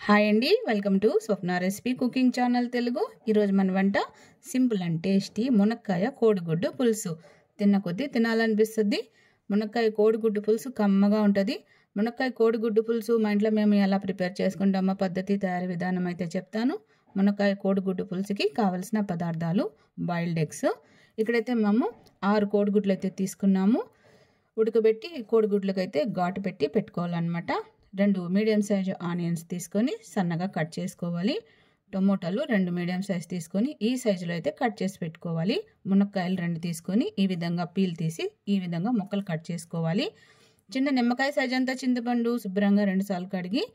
Hi అండి, welcome to Swapna recipe cooking channel Telugu. ఈరోజు మన వంట సింపుల్ అండ్ టేస్టీ మునక్కాయ కోడిగుడ్డు పులుసు. తిన్న కొద్దీ తినాలనిపిస్తుంది. మునక్కాయ కోడిగుడ్డు పులుసు కమ్మగా ఉంటుంది. మునక్కాయ కోడిగుడ్డు పులుసు మా ఇంట్లో మేము ఎలా ప్రిపేర్ చేసుకుంటామో పద్ధతి తయారీ విధానం అయితే చెప్తాను. మునక్కాయ కోడిగుడ్డు పులుసుకి కావలసిన పదార్థాలు: బాయిల్డ్ ఎగ్స్. ఇక్కడైతే మేము 6 కోడిగుడ్లు అయితే తీసుకున్నాము. ఉడకబెట్టి కోడిగుడ్లకు అయితే ఘాటు పెట్టుకోవాలన్నమాట. 2 మీడియం సైజు ఆనియన్స్ తీసుకొని సన్నగా కట్ చేసుకోవాలి. టొమాటోలు 2 మీడియం సైజు తీసుకొని ఈ సైజులో అయితే కట్ చేసి పెట్టుకోవాలి. మునక్కాయలు 2 తీసుకొని ఈ విధంగా పీల్ తీసి ఈ విధంగా ముక్కలు కట్ చేసుకోవాలి. చిన్న నిమ్మకాయ సైజు అంతా చింతపండు శుభ్రంగా 2 సార్లు కడిగి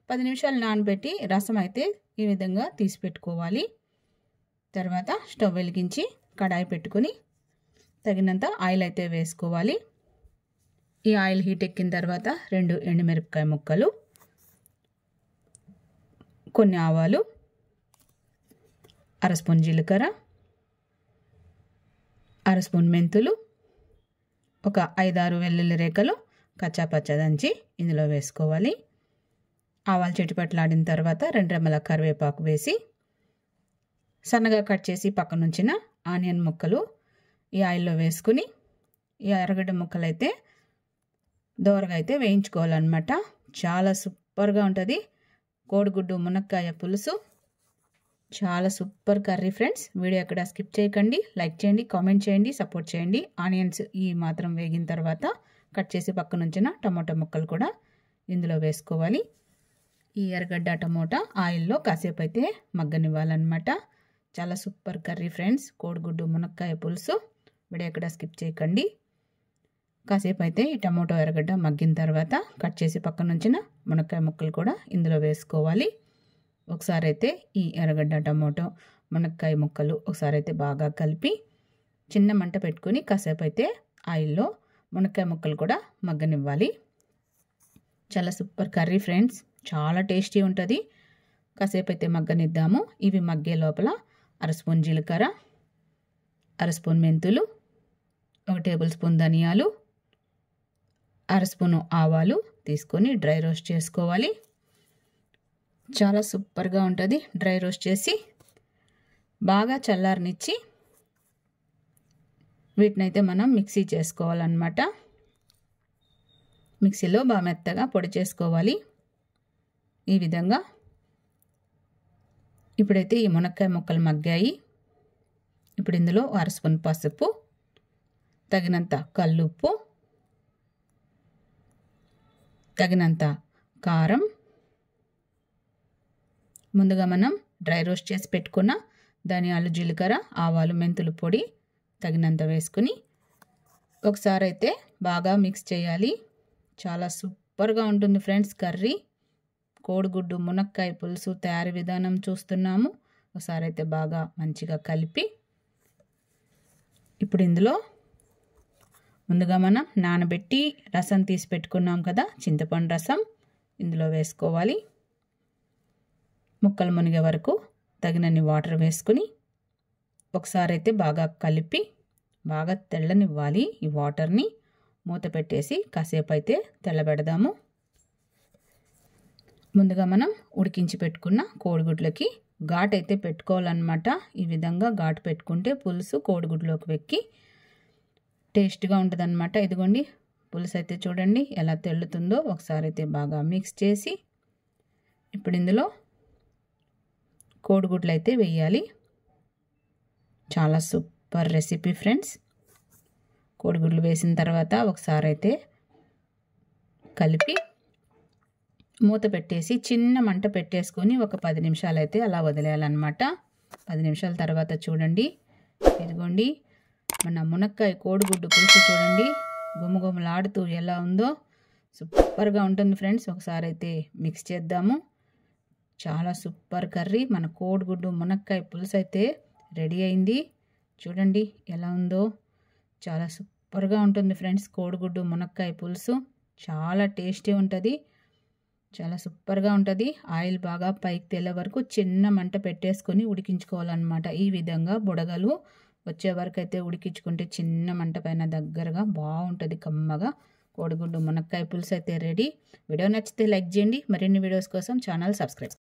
10 నిమిషాలు నానబెట్టి రసం అయితే ఈ విధంగా తీసి పెట్టుకోవాలి. తర్వాత స్టవ్ వెలిగించి కడాయి పెట్టుకొని తగినంత ఆయిల్ అయితే వేసుకోవాలి. ఈ ఆయిల్ హీట్ ఎక్కిన తర్వాత 2 ఎండుమిరపకాయ ముక్కలు, కొన్ని ఆవాలు, అర స్పూన్ జీలకర్ర, అర స్పూన్ మెంతులు, ఒక 5-6 వెల్లుల్లి రేఖలు కచ్చాపచ్చా దంచి ఇందులో వేసుకోవాలి. ఆవాలు చిటిపట్లాడిన తర్వాత 2 రెమ్మల కరివేపాకు వేసి సన్నగా కట్ చేసి పక్కనుంచిన ఆనియన్ ముక్కలు ఈ ఆయిల్లో వేసుకుని ఈ ఎర్రగడ్డ ముక్కలు అయితే దోరగా అయితే వేయించుకోవాలన్నమాట. చాలా సూపర్గా ఉంటుంది కోడిగుడ్డు మునక్కాయ పులుసు. చాలా సూపర్ కర్రీ ఫ్రెండ్స్. వీడియో ఎక్కడ స్కిప్ చేయకండి, లైక్ చేయండి, కామెంట్ చేయండి, సపోర్ట్ చేయండి. ఆనియన్స్ ఈ మాత్రం వేగిన తర్వాత కట్ చేసి పక్కనుంచిన టమాటా ముక్కలు కూడా ఇందులో వేసుకోవాలి. ఈ ఎర్రగడ్డ టమోటా ఆయిల్లో కాసేపు అయితే మగ్గనివ్వాలన్నమాట. చాలా సూపర్ కర్రీ ఫ్రెండ్స్, కోడిగుడ్డు మునక్కాయ పులుసు. వీడియో ఎక్కడ స్కిప్ చేయకండి. కాసేపు అయితే ఈ టమోటో ఎర్రగడ్డ మగ్గిన తర్వాత కట్ చేసి పక్కనుంచిన మునక్కాయ ముక్కలు కూడా ఇందులో వేసుకోవాలి. ఒకసారి అయితే ఈ ఎర్రగడ్డ టమోటో మునక్కాయ ముక్కలు ఒకసారి అయితే బాగా కలిపి చిన్న మంట పెట్టుకొని కాసేపు అయితే ఆయిల్లో మునక్కాయ ముక్కలు కూడా మగ్గనివ్వాలి. చాలా సూపర్ కర్రీ ఫ్రెండ్స్, చాలా టేస్టీ ఉంటుంది. కాసేపు అయితే మగ్గనిద్దాము. ఇవి మగ్గే లోపల అర స్పూన్ జీలకర్ర, అర స్పూన్ మెంతులు, 1 టేబుల్ స్పూన్ ధనియాలు, అర స్పూను ఆవాలు తీసుకొని డ్రై రోస్ట్ చేసుకోవాలి. చాలా సూపర్గా ఉంటుంది. డ్రై రోస్ట్ చేసి బాగా చల్లారనిచ్చి వీటినైతే మనం మిక్సీ చేసుకోవాలన్నమాట. మిక్సీలో బాగా మెత్తగా పొడి చేసుకోవాలి ఈ విధంగా. ఇప్పుడైతే ఈ మునక్కాయ ముక్కలు మగ్గాయి. ఇప్పుడు ఇందులో అర స్పూన్ పసుపు, తగినంత కల్లుప్పు, తగినంత కారం, ముందుగా మనం డ్రై రోస్ట్ చేసి పెట్టుకున్న ధనియాలు, జీలకర్ర, ఆవాలు, మెంతులు పొడి తగినంత వేసుకుని ఒకసారి అయితే బాగా మిక్స్ చేయాలి. చాలా సూపర్గా ఉంటుంది ఫ్రెండ్స్ కర్రీ. కోడిగుడ్డు మునక్కాయ పులుసు తయారీ విధానం చూస్తున్నాము. ఒకసారి అయితే బాగా మంచిగా కలిపి ఇప్పుడు ఇందులో ముందుగా మనం నానబెట్టి రసం తీసి పెట్టుకున్నాం కదా, చింతపండు రసం ఇందులో వేసుకోవాలి. ముక్కలు మునిగే వరకు తగినన్ని వాటర్ వేసుకుని ఒకసారి అయితే బాగా కలిపి బాగా తెల్లనివ్వాలి. ఈ వాటర్ని మూత పెట్టేసి కాసేపు అయితే తెల్లబెడదాము. ముందుగా మనం ఉడికించి పెట్టుకున్న కోడిగుడ్లకి ఘాటు అయితే పెట్టుకోవాలన్నమాట. ఈ విధంగా ఘాటు పెట్టుకుంటే పులుసు కోడిగుడ్లోకి వెక్కి టేస్ట్గా ఉంటుందన్నమాట. ఇదిగోండి పులుసు అయితే చూడండి ఎలా తెల్లుతుందో. ఒకసారి అయితే బాగా మిక్స్ చేసి ఇప్పుడు ఇందులో కోడిగుడ్లు అయితే వేయాలి. చాలా సూపర్ రెసిపీ ఫ్రెండ్స్. కోడిగుడ్లు వేసిన తర్వాత ఒకసారి అయితే కలిపి మూత పెట్టేసి చిన్న మంట పెట్టేసుకొని ఒక 10 నిమిషాలు అయితే అలా వదిలేయాలన్నమాట. 10 నిమిషాల తర్వాత చూడండి ఇదిగోండి మన మునక్కాయ కోడిగుడ్డు పులుసు చూడండి గుమగుమలాడుతూ ఎలా ఉందో. సూపర్గా ఉంటుంది ఫ్రెండ్స్. ఒకసారి అయితే మిక్స్ చేద్దాము. చాలా సూపర్ కర్రీ మన కోడిగుడ్డు మునక్కాయ పులుసు అయితే రెడీ అయింది. చూడండి ఎలా ఉందో. చాలా సూపర్గా ఉంటుంది ఫ్రెండ్స్ కోడిగుడ్డు మునక్కాయ పులుసు. చాలా టేస్టీ ఉంటుంది. చాలా సూపర్గా ఉంటుంది. ఆయిల్ బాగా పైకి తేలే వరకు చిన్న మంట పెట్టేసుకొని ఉడికించుకోవాలన్నమాట. ఈ విధంగా బుడగలు వచ్చే వరకు అయితే ఉడికించుకుంటే చిన్న మంట పైన దగ్గరగా బాగుంటుంది కమ్మగా. కోడిగుడ్డు మునక్కాయ పులుసు అయితే రెడీ. వీడియో నచ్చితే లైక్ చేయండి. మరిన్ని వీడియోస్ కోసం ఛానల్ సబ్స్క్రైబ్.